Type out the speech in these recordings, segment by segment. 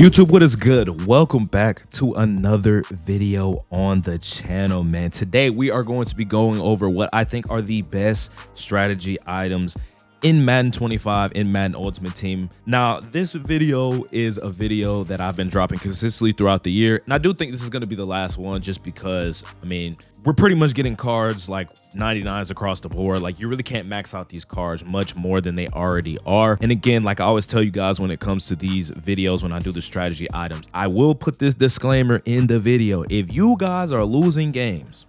YouTube, what is good? Welcome back to another video on the channel, man. Today we are going to be going over what I think are the best strategy items in Madden 25 in Madden Ultimate Team. Now, this video is a video that I've been dropping consistently throughout the year, and I do think this is going to be the last one just because, I mean, we're pretty much getting cards like 99s across the board. Like, you really can't max out these cards much more than they already are. And again, like I always tell you guys when it comes to these videos, when I do the strategy items, I will put this disclaimer in the video. If you guys are losing games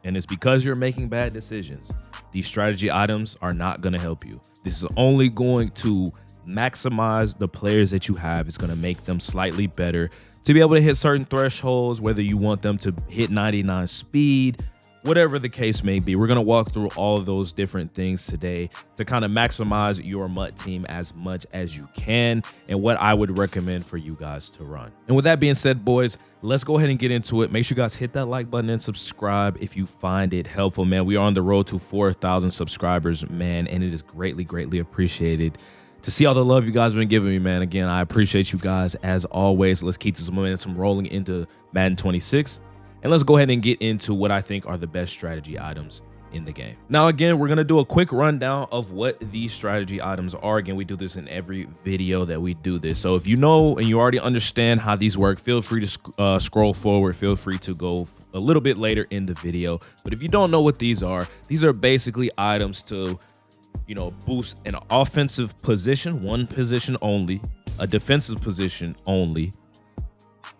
and it's because you're making bad decisions, these strategy items are not going to help you. This is only going to maximize the players that you have. It's going to make them slightly better to be able to hit certain thresholds, whether you want them to hit 99 speed, whatever the case may be. We're going to walk through all of those different things today to kind of maximize your MUT team as much as you can and what I would recommend for you guys to run. And with that being said, boys, let's go ahead and get into it. Make sure you guys hit that like button and subscribe if you find it helpful, man. We are on the road to 4,000 subscribers, man, and it is greatly appreciated to see all the love you guys have been giving me, man. Again, I appreciate you guys as always. Let's keep this momentum rolling into Madden 26. And let's go ahead and get into what I think are the best strategy items in the game. Now, again, we're going to do a quick rundown of what these strategy items are. Again, we do this in every video that we do this. So if you know and you already understand how these work, feel free to scroll forward. Feel free to go a little bit later in the video. But if you don't know what these are basically items to, you know, boost an offensive position, one position only, a defensive position only.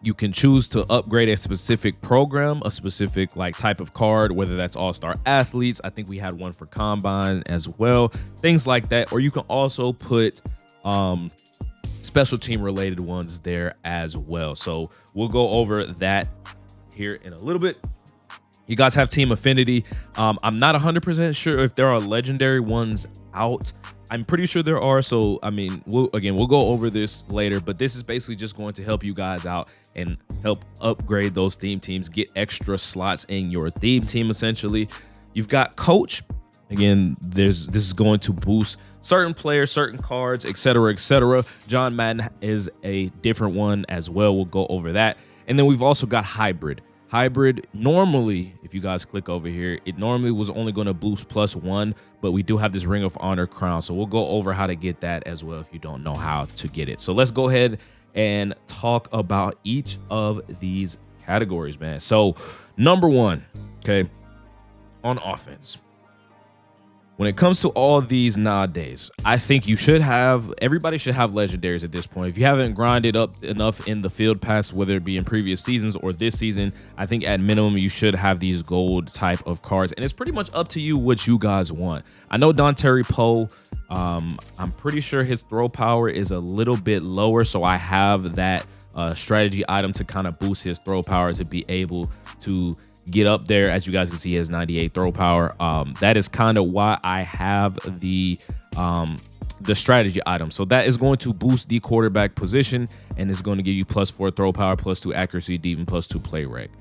You can choose to upgrade a specific program, a specific like type of card, whether that's all-star athletes. I think we had one for combine as well, things like that. Or you can also put special team related ones there as well. So we'll go over that here in a little bit. You guys have Team Affinity. I'm not 100% sure if there are legendary ones out. I'm pretty sure there are. So, I mean, we'll go over this later, but this is basically just going to help you guys out and help upgrade those theme teams, get extra slots in your theme team, essentially. You've got Coach. Again, this is going to boost certain players, certain cards, etc., etc. John Madden is a different one as well. We'll go over that. And then we've also got Hybrid. Hybrid, normally, if you guys click over here, it normally was only going to boost +1, but we do have this Ring of Honor crown. So we'll go over how to get that as well if you don't know how to get it. So let's go ahead and talk about each of these categories, man. So number one, okay, on offense. When it comes to all these nowadays, I think everybody should have legendaries at this point. If you haven't grinded up enough in the field pass, whether it be in previous seasons or this season, I think at minimum you should have these gold type of cards. And it's pretty much up to you what you guys want. I know Dontari Poe, I'm pretty sure his throw power is a little bit lower. So I have that strategy item to kind of boost his throw power to be able to get up there. As you guys can see, he has 98 throw power. That is kind of why I have the strategy item. So that is going to boost the quarterback position and is going to give you +4 throw power, +2 accuracy, even +2 play rate.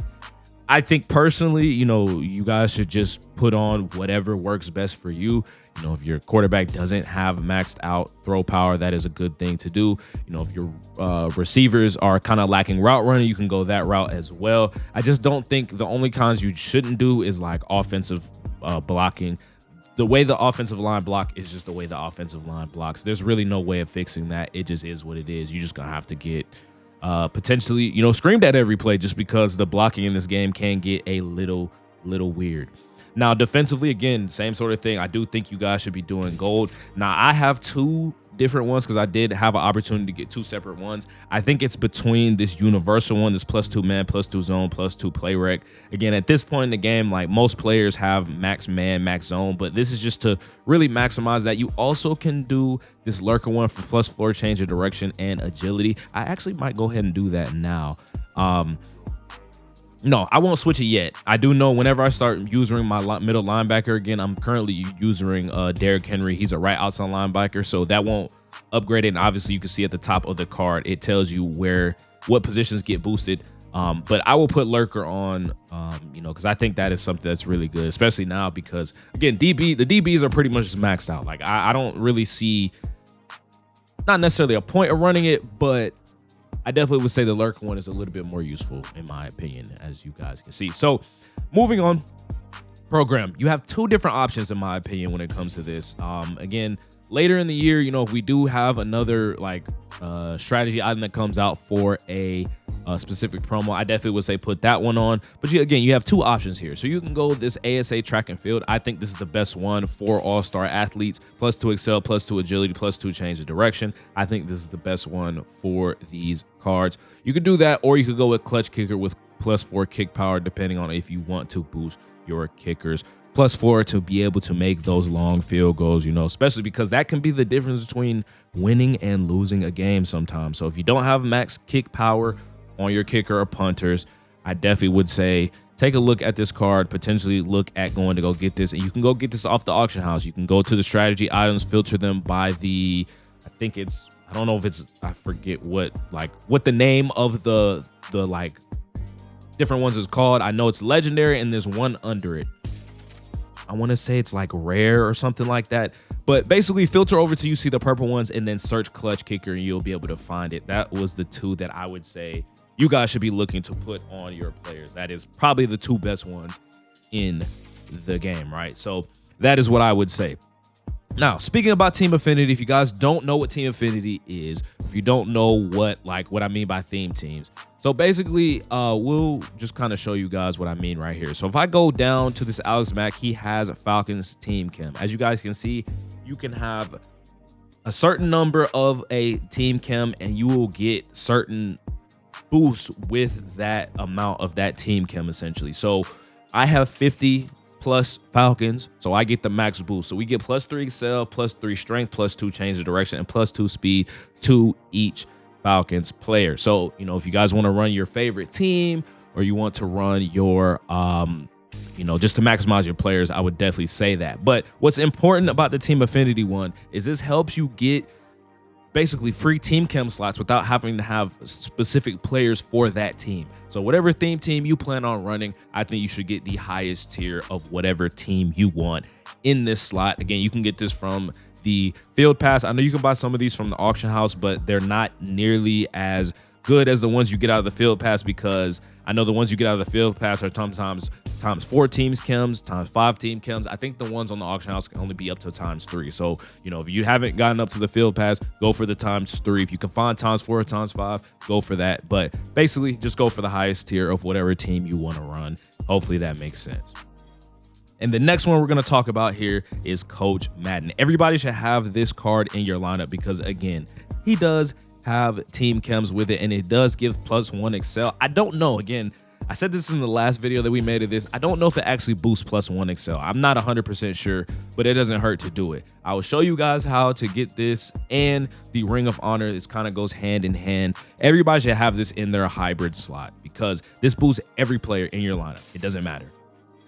I think personally, you know, you guys should just put on whatever works best for you. You know, if your quarterback doesn't have maxed out throw power, that is a good thing to do. You know, if your receivers are kind of lacking route running, you can go that route as well. I just don't think the only cons you shouldn't do is like offensive blocking. The way the offensive line block is just the way the offensive line blocks. There's really no way of fixing that. It just is what it is. You're just gonna have to get potentially, you know, screamed at every play just because the blocking in this game can get a little weird. Now, defensively, again, same sort of thing. I do think you guys should be doing gold. Now, I have two different ones because I did have an opportunity to get two separate ones. I think it's between this universal one, this +2 man, +2 zone, +2 play rec. Again, at this point in the game, like most players have max man, max zone, but this is just to really maximize that. You also can do this lurker one for +4 change of direction and agility. I actually might go ahead and do that now. No, I won't switch it yet. I do know whenever I start using my middle linebacker again, I'm currently using Derrick Henry. He's a right outside linebacker, so that won't upgrade it. And obviously, you can see at the top of the card, it tells you what positions get boosted. But I will put lurker on, you know, because I think that is something that's really good, especially now because, again, the DBs are pretty much just maxed out. Like, I don't really see, not necessarily a point of running it, but I definitely would say the lurk one is a little bit more useful in my opinion, as you guys can see. So moving on, program, you have two different options in my opinion when it comes to this. Again, later in the year, you know, if we do have another like strategy item that comes out for a specific promo, I definitely would say put that one on. But again, you have two options here. So you can go this ASA track and field. I think this is the best one for all-star athletes, +2 excel, +2 agility, +2 change of direction. I think this is the best one for these cards. You could do that, or you could go with clutch kicker with +4 kick power, depending on if you want to boost your kickers. +4 to be able to make those long field goals, you know, especially because that can be the difference between winning and losing a game sometimes. So if you don't have max kick power on your kicker or punters, I definitely would say take a look at this card, potentially look at going to go get this. And you can go get this off the auction house. You can go to the strategy items, filter them by the, I think it's, I don't know if it's, I forget what the name of the like different ones is called. I know it's legendary and there's one under it. I want to say it's like rare or something like that. But basically filter over till you see the purple ones and then search clutch kicker and you'll be able to find it. That was the two that I would say you guys should be looking to put on your players. That is probably the two best ones in the game, right? So that is what I would say. Now, speaking about Team Affinity, if you guys don't know what Team Affinity is, if you don't know what I mean by theme teams, so basically, we'll just kind of show you guys what I mean right here. So if I go down to this Alex Mack, he has Falcons Team Chem. As you guys can see, you can have a certain number of a Team Chem, and you will get certain boosts with that amount of that Team Chem, essentially. So I have 50 plus Falcons, so I get the max boost. So we get +3 excel, +3 strength, +2 change of direction, and +2 speed to each Falcons player. So, you know, if you guys want to run your favorite team or you want to run your, you know, just to maximize your players, I would definitely say that. But what's important about the Team Affinity one is this helps you get basically free Team Chem slots without having to have specific players for that team. So whatever theme team you plan on running, I think you should get the highest tier of whatever team you want in this slot. Again, you can get this from the field pass. I know you can buy some of these from the auction house, but they're not nearly as good as the ones you get out of the field pass, because I know the ones you get out of the field pass are sometimes ×4 teams chems, ×5 team chems. I think the ones on the auction house can only be up to ×3. So, you know, if you haven't gotten up to the field pass, go for the ×3. If you can find ×4 or ×5, go for that. But basically, just go for the highest tier of whatever team you want to run. Hopefully that makes sense. And the next one we're going to talk about here is Coach Madden. Everybody should have this card in your lineup because, again, he does have team chems with it, and it does give +1 excel. I don't know, again, I said this in the last video that we made of this. I don't know if it actually boosts +1 excel. I'm not 100% sure, but it doesn't hurt to do it. I will show you guys how to get this, and the Ring of Honor, this kind of goes hand in hand. Everybody should have this in their hybrid slot because this boosts every player in your lineup. It doesn't matter.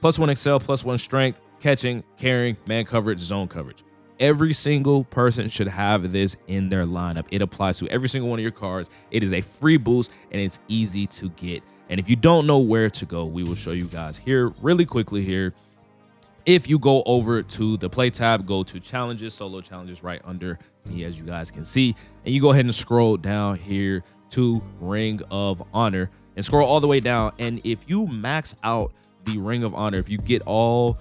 +1 excel, +1 strength, catching, carrying, man coverage, zone coverage. Every single person should have this in their lineup. It applies to every single one of your cards. It is a free boost, and it's easy to get. And if you don't know where to go, we will show you guys here really quickly here. If you go over to the play tab, go to challenges, solo challenges right under me, as you guys can see. And you go ahead and scroll down here to Ring of Honor and scroll all the way down. And if you max out the Ring of Honor, if you get all,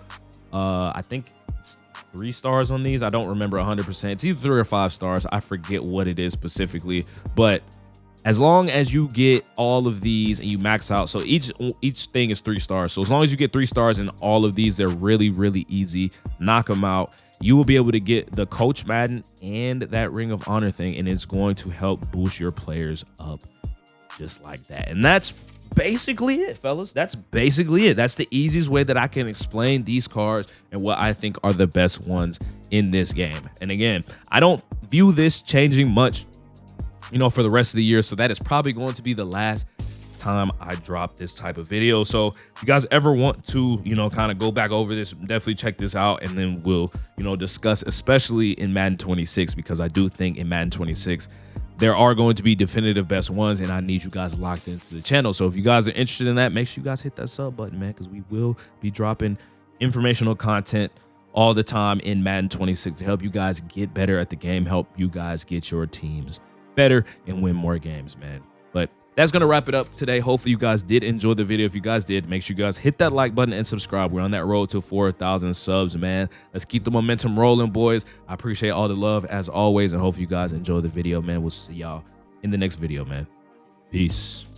I think 3 stars on these. I don't remember 100%. It's either 3 or 5 stars. I forget what it is specifically, but as long as you get all of these and you max out, so each thing is 3 stars. So as long as you get 3 stars in all of these, they're really, really easy. Knock them out. You will be able to get the Coach Madden and that Ring of Honor thing, and it's going to help boost your players up just like that. And that's basically it, fellas. That's basically it. That's the easiest way that I can explain these cards and what I think are the best ones in this game. And again, I don't view this changing much, you know, for the rest of the year. So that is probably going to be the last time I drop this type of video. So if you guys ever want to, you know, kind of go back over this, definitely check this out, and then we'll, you know, discuss, especially in Madden 26, because I do think in Madden 26 there are going to be definitive best ones, and I need you guys locked into the channel. So if you guys are interested in that, make sure you guys hit that sub button, man, because we will be dropping informational content all the time in Madden 26 to help you guys get better at the game, help you guys get your teams better and win more games, man. But that's going to wrap it up today. Hopefully you guys did enjoy the video. If you guys did, make sure you guys hit that like button and subscribe. We're on that road to 4,000 subs, man. Let's keep the momentum rolling, boys. I appreciate all the love as always, and hope you guys enjoy the video, man. We'll see y'all in the next video, man. Peace.